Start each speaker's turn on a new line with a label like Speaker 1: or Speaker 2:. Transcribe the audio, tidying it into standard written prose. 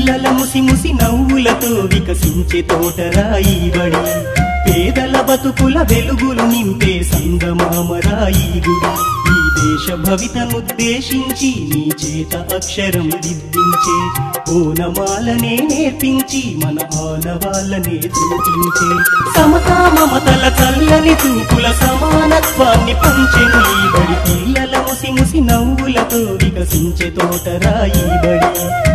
Speaker 1: పిల్లల ముసి ముసి నవ్వులతో వికసించే తోటరాయి బడి పేదల బతుకుల వెలుగులు నింపే సంగమామరాయి గుడి ఈ దేశ భవితనుద్దేశించి నీ చేత అక్షరం దిద్దించే ఓనమాలనే నేర్పించి మన ఆనవాళ్ళనే చూపించే సమతా మమతల చల్లని చూపుల సమానత్వాన్ని పంచెను ఈ బడి పిల్లల ముసి ముసి నవ్వులతో వికసించే తోటరాయి బడి